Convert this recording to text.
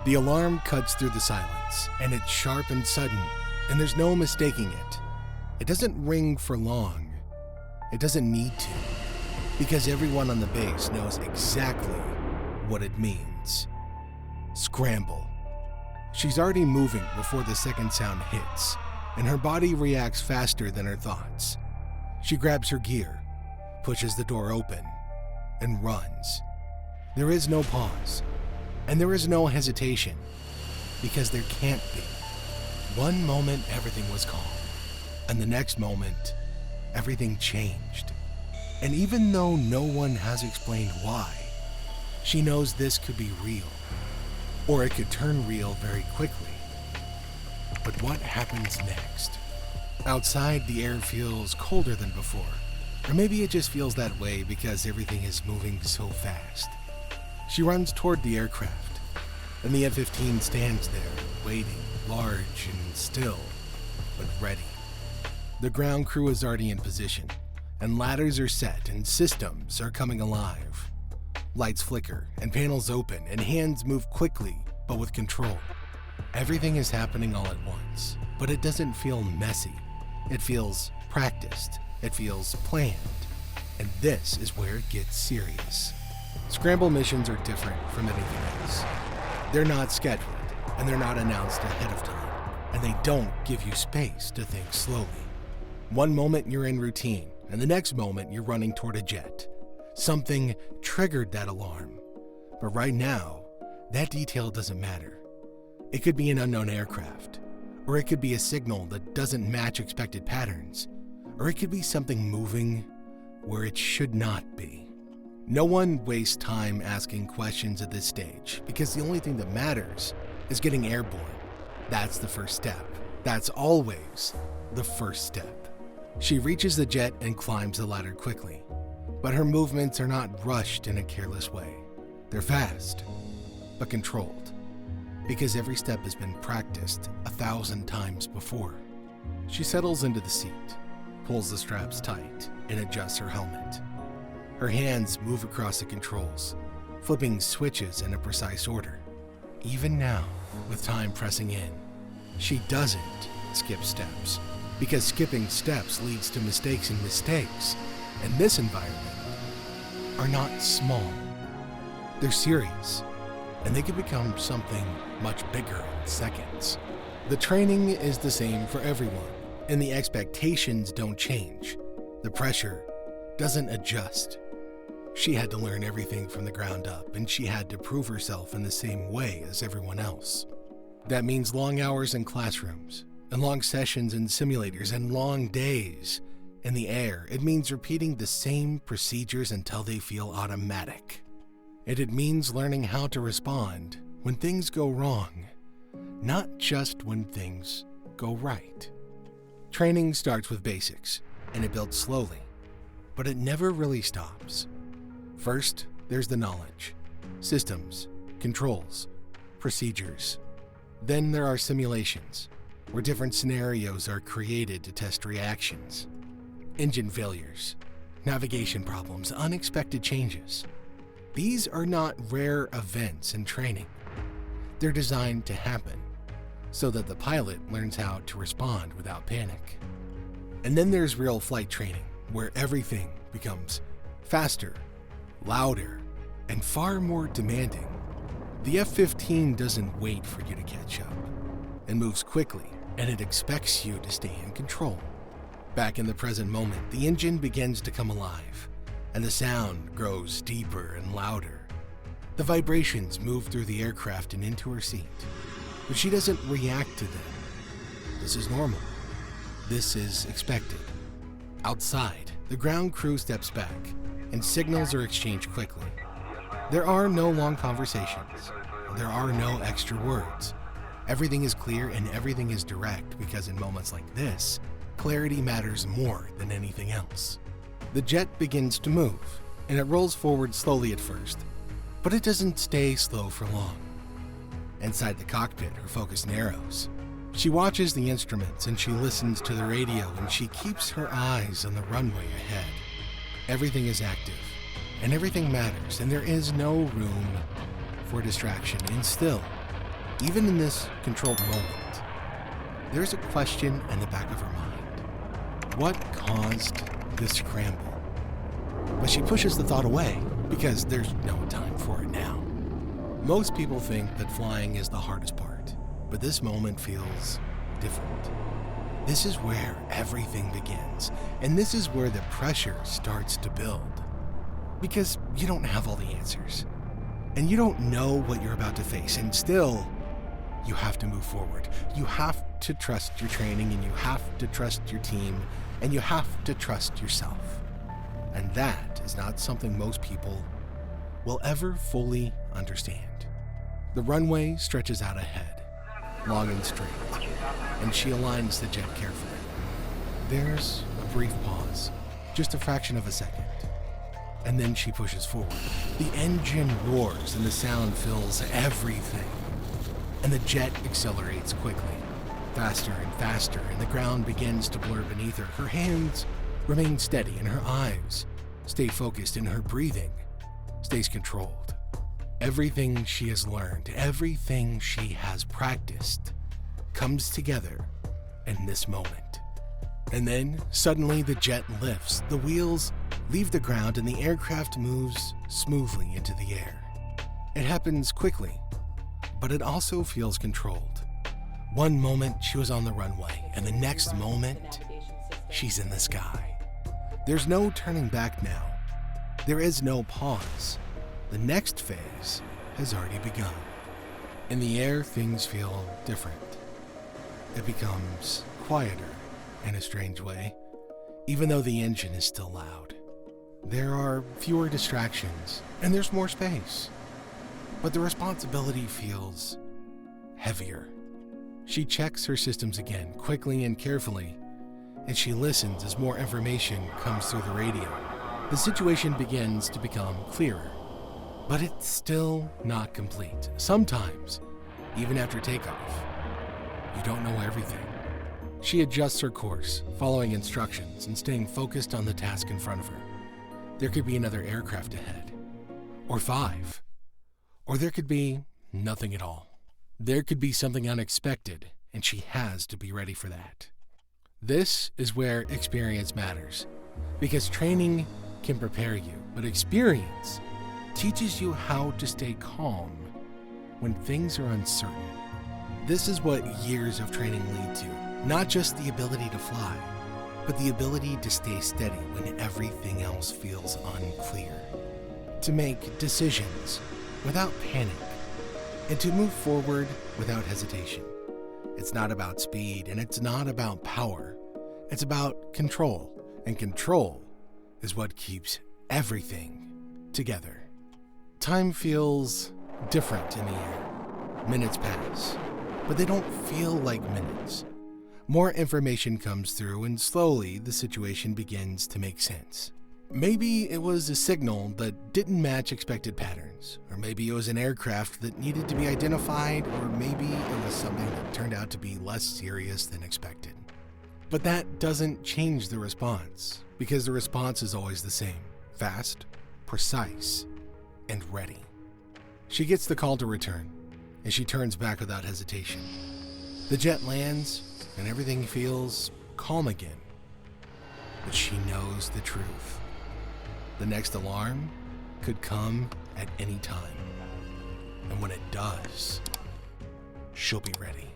The alarm cuts through the silence, and it's sharp and sudden, and there's no mistaking it. It doesn't ring for long. It doesn't need to, because everyone on the base knows exactly what it means. Scramble. She's already moving before the second sound hits, and her body reacts faster than her thoughts. She grabs her gear, pushes the door open, and runs. There is no pause, and there is no hesitation, because there can't be. One moment, everything was calm, and the next moment, everything changed. And even though no one has explained why, she knows this could be real, or it could turn real very quickly. But what happens next? Outside, the air feels colder than before, or maybe it just feels that way because everything is moving so fast. She runs toward the aircraft, and the F-15 stands there, waiting, large and still, but ready. The ground crew is already in position, and ladders are set and systems are coming alive. Lights flicker and panels open and hands move quickly, but with control. Everything is happening all at once, but it doesn't feel messy. It feels practiced. It feels planned. And this is where it gets serious. Scramble missions are different from anything else. They're not scheduled, and they're not announced ahead of time, and they don't give you space to think slowly. One moment you're in routine, and the next moment you're running toward a jet. Something triggered that alarm. But right now, that detail doesn't matter. It could be an unknown aircraft, or it could be a signal that doesn't match expected patterns, or it could be something moving where it should not be. No one wastes time asking questions at this stage, because the only thing that matters is getting airborne. That's the first step. That's always the first step. She reaches the jet and climbs the ladder quickly, but her movements are not rushed in a careless way. They're fast, but controlled, because every step has been practiced 1,000 times before. She settles into the seat, pulls the straps tight, and adjusts her helmet. Her hands move across the controls, flipping switches in a precise order. Even now, with time pressing in, she doesn't skip steps, because skipping steps leads to mistakes, and mistakes, in this environment, are not small. They're serious, and they can become something much bigger in seconds. The training is the same for everyone, and the expectations don't change. The pressure doesn't adjust. She had to learn everything from the ground up, and she had to prove herself in the same way as everyone else. That means long hours in classrooms, and long sessions in simulators, and long days in the air. It means repeating the same procedures until they feel automatic. And it means learning how to respond when things go wrong, not just when things go right. Training starts with basics, and it builds slowly, but it never really stops. First, there's the knowledge, systems, controls, procedures. Then there are simulations, where different scenarios are created to test reactions. Engine failures, navigation problems, unexpected changes. These are not rare events in training. They're designed to happen, so that the pilot learns how to respond without panic. And then there's real flight training, where everything becomes faster, louder, and far more demanding. The F-15 doesn't wait for you to catch up. It moves quickly, and it expects you to stay in control. Back in the present moment, the engine begins to come alive, and the sound grows deeper and louder. The vibrations move through the aircraft and into her seat, but she doesn't react to them. This is normal. This is expected. Outside, the ground crew steps back, and signals are exchanged quickly. There are no long conversations. There are no extra words. Everything is clear and everything is direct, because in moments like this, clarity matters more than anything else. The jet begins to move, and it rolls forward slowly at first, but it doesn't stay slow for long. Inside the cockpit, her focus narrows. She watches the instruments and she listens to the radio, and she keeps her eyes on the runway ahead. Everything is active, and everything matters, and there is no room for distraction. And still, even in this controlled moment, there's a question in the back of her mind. What caused this scramble? But she pushes the thought away because there's no time for it now. Most people think that flying is the hardest part, but this moment feels different. This is where everything begins, and this is where the pressure starts to build. Because you don't have all the answers, and you don't know what you're about to face, and still, you have to move forward. You have to trust your training, and you have to trust your team, and you have to trust yourself. And that is not something most people will ever fully understand. The runway stretches out ahead, long and straight, and she aligns the jet carefully. There's a brief pause, just a fraction of a second, and then she pushes forward. The engine roars and the sound fills everything, and the jet accelerates quickly, faster and faster, and the ground begins to blur beneath her. Her hands remain steady, and her eyes stay focused, and her breathing stays controlled. Everything she has learned, everything she has practiced, comes together in this moment. And then, suddenly, the jet lifts, the wheels leave the ground, and the aircraft moves smoothly into the air. It happens quickly, but it also feels controlled. One moment, she was on the runway, and the next moment, she's in the sky. There's no turning back now. There is no pause. The next phase has already begun. In the air, things feel different. It becomes quieter in a strange way, even though the engine is still loud. There are fewer distractions, and there's more space. But the responsibility feels heavier. She checks her systems again, quickly and carefully, and she listens as more information comes through the radio. The situation begins to become clearer, but it's still not complete. Sometimes, even after takeoff, you don't know everything. She adjusts her course, following instructions and staying focused on the task in front of her. There could be another aircraft ahead, or 5, or there could be nothing at all. There could be something unexpected, and she has to be ready for that. This is where experience matters, because training can prepare you, but experience teaches you how to stay calm when things are uncertain. This is what years of training lead to, not just the ability to fly, but the ability to stay steady when everything else feels unclear, to make decisions without panic, and to move forward without hesitation. It's not about speed, and it's not about power. It's about control, and control is what keeps everything together. Time feels different in the air. Minutes pass, but they don't feel like minutes. More information comes through, and slowly the situation begins to make sense. Maybe it was a signal that didn't match expected patterns, or maybe it was an aircraft that needed to be identified, or maybe it was something that turned out to be less serious than expected. But that doesn't change the response, because the response is always the same: fast, precise, and ready. She gets the call to return, and she turns back without hesitation. The jet lands, and everything feels calm again. But she knows the truth. The next alarm could come at any time. And when it does, she'll be ready.